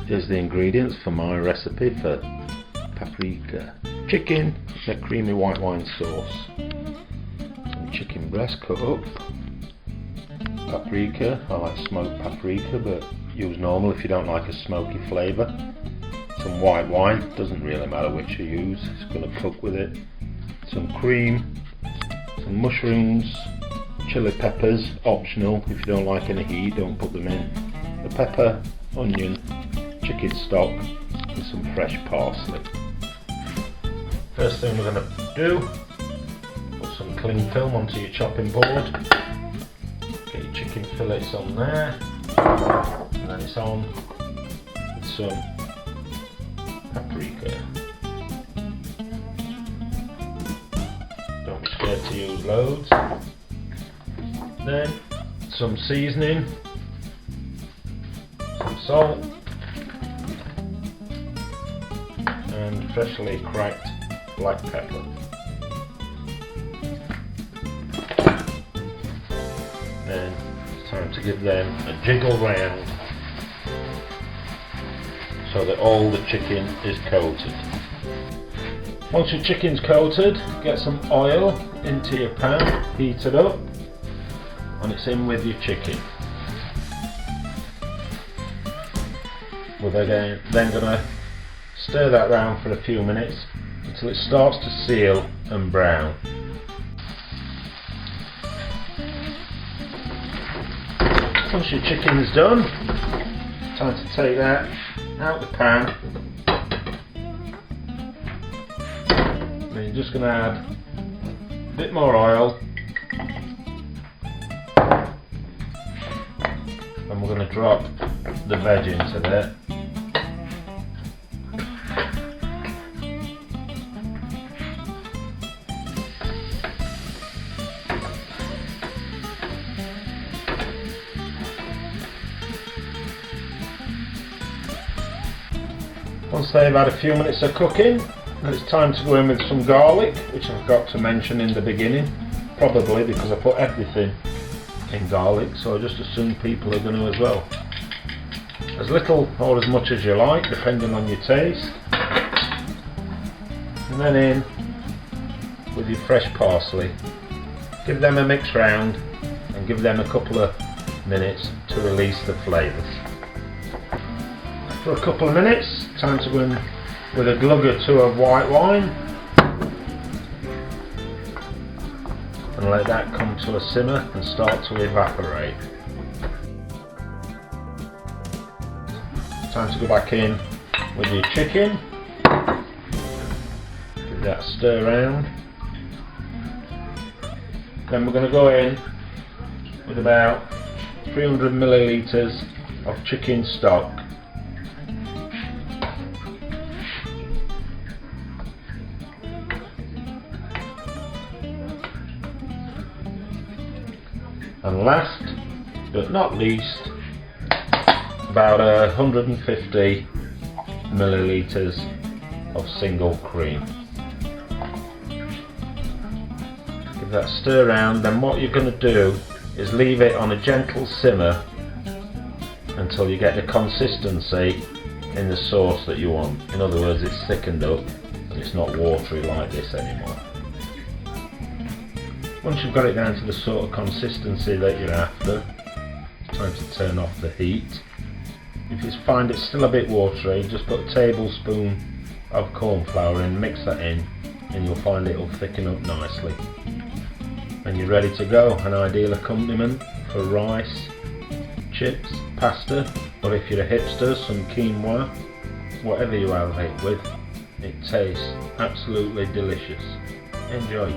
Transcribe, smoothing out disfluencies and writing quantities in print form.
Here's the ingredients for my recipe for paprika. Chicken, a creamy white wine sauce. Some chicken breast cut up. Paprika, I like smoked paprika, but use normal if you don't like a smoky flavour. Some white wine, doesn't really matter which you use, it's going to cook with it. Some cream, some mushrooms, chili peppers, optional, if you don't like any heat don't put them in. The pepper, onion, chicken stock and some fresh parsley. First thing we're going to do, put some cling film onto your chopping board. Get your chicken fillets on there, and then it's on with some paprika. Don't be scared to use loads. Then some seasoning, some salt, and freshly cracked black pepper. Then it's time to give them a jiggle round so that all the chicken is coated. Once your chicken's coated, get some oil into your pan, heat it up, and it's in with your chicken. We're then going to stir that round for a few minutes until it starts to seal and brown. Once your chicken is done, time to take that out the pan. Then you're just going to add a bit more oil, and we're going to drop the veg into there. Once they've had a few minutes of cooking, it's time to go in with some garlic, which I've got to mention in the beginning, probably because I put everything in garlic, so I just assume people are going to as well. As little or as much as you like, depending on your taste. And then in with your fresh parsley. Give them a mix round and give them a couple of minutes to release the flavours. For a couple of minutes, time to go in with a glug or two of white wine and let that come to a simmer and start to evaporate. Time to go back in with your chicken, give that a stir round. Then we're going to go in with about 300 millilitres of chicken stock. And last but not least, about 150 millilitres of single cream. Give that a stir round, then what you're going to do is leave it on a gentle simmer until you get the consistency in the sauce that you want. In other words, it's thickened up and it's not watery like this anymore. Once you've got it down to the sort of consistency that you're after, it's time to turn off the heat. If you find it's still a bit watery, just put a tablespoon of corn flour in, mix that in, and you'll find it'll thicken up nicely. And you're ready to go. An ideal accompaniment for rice, chips, pasta, or if you're a hipster, some quinoa, whatever you have it with. It tastes absolutely delicious. Enjoy.